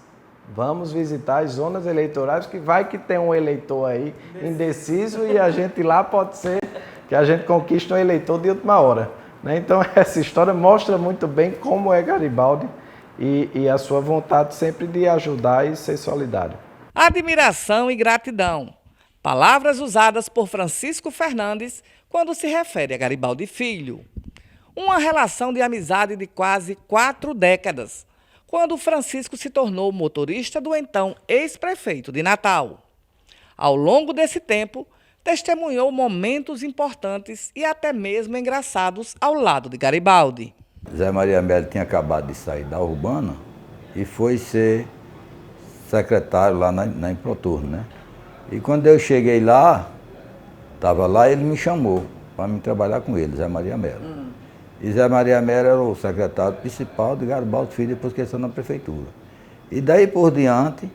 Vamos visitar as zonas eleitorais, que vai que tem um eleitor aí indeciso e a gente lá pode ser que a gente conquiste um eleitor de última hora. Né? Então, essa história mostra muito bem como é Garibaldi e a sua vontade sempre de ajudar e ser solidário. Admiração e gratidão. Palavras usadas por Francisco Fernandes quando se refere a Garibaldi Filho. Uma relação de amizade de quase 4 décadas, quando Francisco se tornou motorista do então ex-prefeito de Natal. Ao longo desse tempo, testemunhou momentos importantes e até mesmo engraçados ao lado de Garibaldi. Zé Maria Melo tinha acabado de sair da Urbana e foi ser secretário lá na Improturno, né? E quando eu cheguei lá, estava lá, ele me chamou para me trabalhar com ele, Zé Maria Melo. E Zé Maria Melo era o secretário principal de Garibaldi Filho, depois que ele saiu na prefeitura. E daí por diante,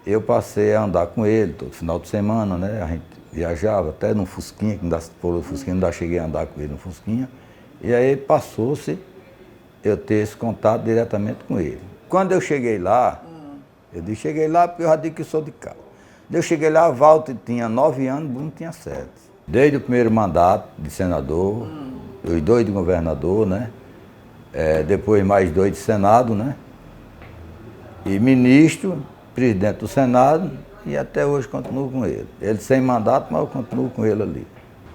eu passei a andar com ele todo final de semana, né? A gente viajava até no Fusquinha, que ainda cheguei a andar com ele no Fusquinha. E aí passou-se eu ter esse contato diretamente com ele. Quando eu cheguei lá, eu disse, cheguei lá porque eu já digo que sou de cá. Eu cheguei lá, Walter tinha 9 anos, Bruno tinha 7. Desde o primeiro mandato de senador, os 2 de governador, né? Depois mais 2 de Senado, né? E ministro, presidente do Senado, e até hoje continuo com ele. Ele sem mandato, mas eu continuo com ele ali.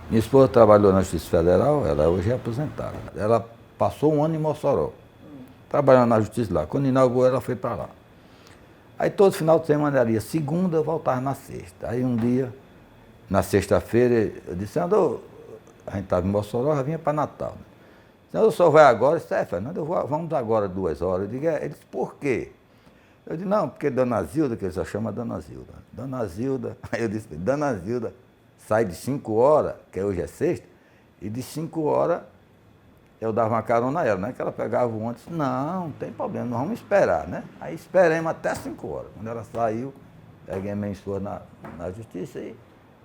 Minha esposa trabalhou na Justiça Federal, ela hoje é aposentada. Ela passou 1 ano em Mossoró, trabalhando na Justiça lá. Quando inaugurou, ela foi para lá. Aí todo final de semana ela ia segunda, eu voltava na sexta. Aí um dia, na sexta-feira, eu disse, Senador, a gente estava em Mossoró, já vinha para Natal. Senador, o senhor vai agora? Eu disse, Fernando, vamos agora 2 horas. Eu digo, ele disse, por quê? Eu disse, não, porque Dona Zilda, que ele só chama Dona Zilda. Dona Zilda, aí eu disse, Dona Zilda sai de 5 horas, que hoje é sexta, e de 5 horas eu dava uma carona a ela, né? Que ela pegava o ônibus, não tem problema, nós vamos esperar, né? Aí esperamos até 5 horas. Quando ela saiu, peguei minha esposa na justiça e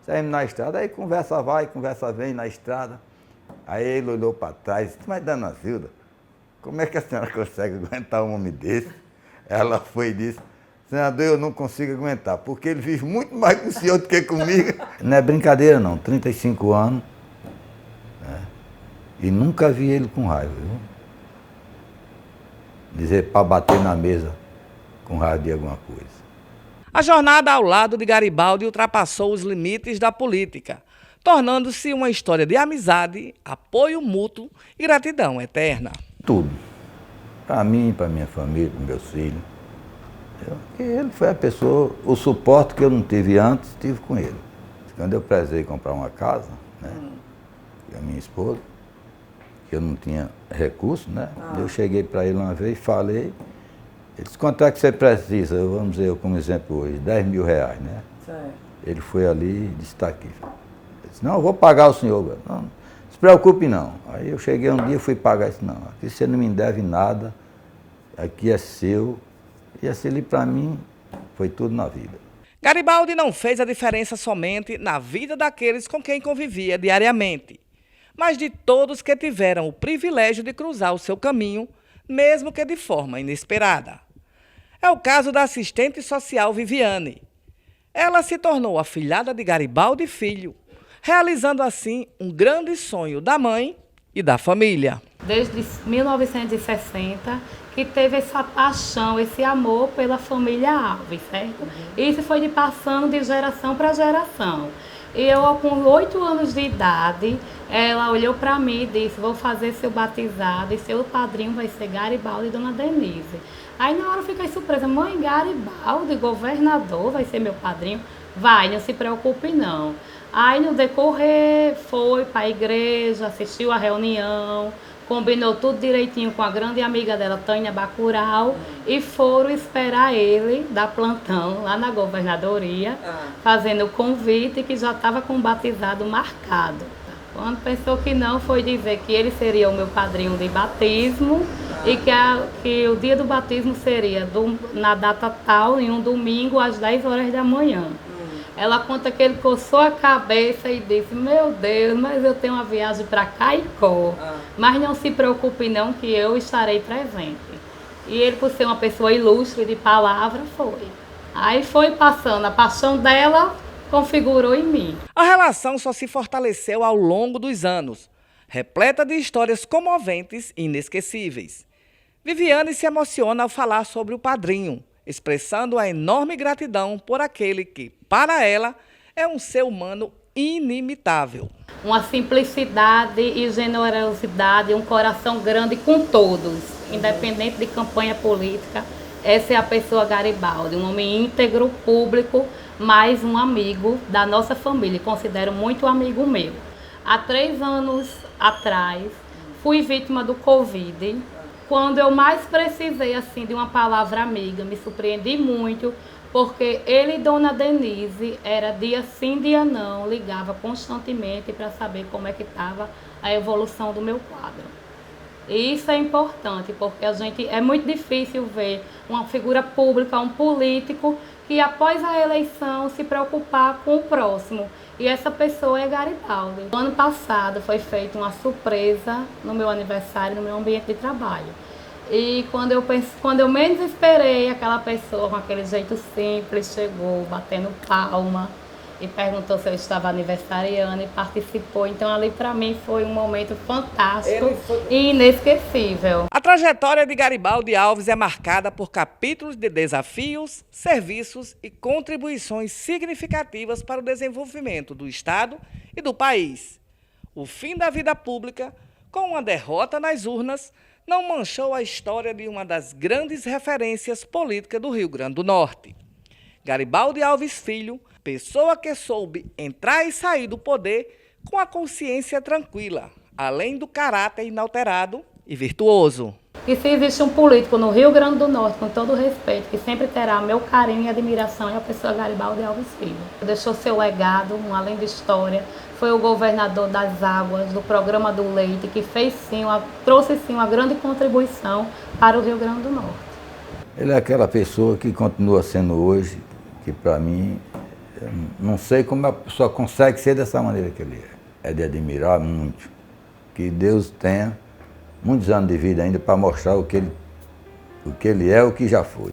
saímos na estrada, aí conversa vai, conversa vem na estrada. Aí ele olhou para trás e disse, mas dona Zilda, como é que a senhora consegue aguentar um homem desse? Ela foi e disse, senador, eu não consigo aguentar, porque ele vive muito mais com o senhor do que comigo. Não é brincadeira não, 35 anos, né? E nunca vi ele com raiva, viu? Dizer para bater na mesa com raiva de alguma coisa. A jornada ao lado de Garibaldi ultrapassou os limites da política, tornando-se uma história de amizade, apoio mútuo e gratidão eterna. Tudo. Para mim, para minha família, para meus filhos. Ele foi a pessoa, o suporte que eu não tive antes, tive com ele. Quando eu precisei comprar uma casa, né, e a minha esposa, que eu não tinha recurso, né, eu cheguei para ele uma vez e falei, ele disse, quanto é que você precisa? Vamos dizer, eu como exemplo hoje, 10 mil reais, né? Certo. Ele foi ali e disse, está aqui. Ele disse, não, eu vou pagar o senhor. Não, não se preocupe não. Aí eu cheguei um dia e fui pagar isso, não. Aqui você não me deve nada, aqui é seu. E assim ali para mim foi tudo na vida. Garibaldi não fez a diferença somente na vida daqueles com quem convivia diariamente, mas de todos que tiveram o privilégio de cruzar o seu caminho, mesmo que de forma inesperada. É o caso da assistente social Viviane. Ela se tornou afilhada de Garibaldi Filho, realizando assim um grande sonho da mãe e da família. Desde 1960, que teve essa paixão, esse amor pela família Alves, certo? Isso foi de passando de geração para geração. E eu, com 8 anos de idade, ela olhou para mim e disse, vou fazer seu batizado e seu padrinho vai ser Garibaldi e Dona Denise. Aí na hora eu fiquei surpresa, mãe, Garibaldi, governador, vai ser meu padrinho? Vai, não se preocupe não. Aí no decorrer foi para a igreja, assistiu a reunião, combinou tudo direitinho com a grande amiga dela, Tânia Bacurau, e foram esperar ele dar plantão lá na governadoria, fazendo o convite que já estava com o batizado marcado. Quando pensou que não, foi dizer que ele seria o meu padrinho de batismo e que o dia do batismo seria na data tal, em um domingo, às 10 horas da manhã. Ela conta que ele coçou a cabeça e disse, meu Deus, mas eu tenho uma viagem para Caicó, mas não se preocupe não que eu estarei presente. E ele, por ser uma pessoa ilustre de palavra, foi. Aí foi passando, a paixão dela configurou em mim. A relação só se fortaleceu ao longo dos anos, repleta de histórias comoventes e inesquecíveis. Viviane se emociona ao falar sobre o padrinho, expressando a enorme gratidão por aquele que, para ela, é um ser humano inimitável. Uma simplicidade e generosidade, um coração grande com todos, independente de campanha política. Essa é a pessoa Garibaldi, um homem íntegro, público, mas um amigo da nossa família, considero muito amigo meu. Há 3 anos atrás, fui vítima do Covid. Quando eu mais precisei assim de uma palavra amiga, me surpreendi muito, porque ele e Dona Denise, era dia sim, dia não, ligava constantemente para saber como é que estava a evolução do meu quadro. E isso é importante, porque é muito difícil ver uma figura pública, um político, que após a eleição se preocupar com o próximo. E essa pessoa é Garibaldi. No ano passado foi feita uma surpresa no meu aniversário, no meu ambiente de trabalho. E quando eu menos esperei, aquela pessoa com aquele jeito simples chegou batendo palma e perguntou se eu estava aniversariando e participou. Então ali para mim foi um momento fantástico e inesquecível. A trajetória de Garibaldi Alves é marcada por capítulos de desafios, serviços e contribuições significativas para o desenvolvimento do Estado e do país. O fim da vida pública, com uma derrota nas urnas, não manchou a história de uma das grandes referências políticas do Rio Grande do Norte. Garibaldi Alves Filho, pessoa que soube entrar e sair do poder com a consciência tranquila, além do caráter inalterado e virtuoso. E se existe um político no Rio Grande do Norte, com todo respeito, que sempre terá meu carinho e admiração, é a pessoa Garibaldi Alves Filho. Deixou seu legado, além de história, foi o governador das águas, do programa do leite, que fez sim, trouxe sim uma grande contribuição para o Rio Grande do Norte. Ele é aquela pessoa que continua sendo hoje, que para mim, eu não sei como a pessoa consegue ser dessa maneira que ele é. É de admirar muito. Que Deus tenha muitos anos de vida ainda para mostrar o que ele é, o que já foi.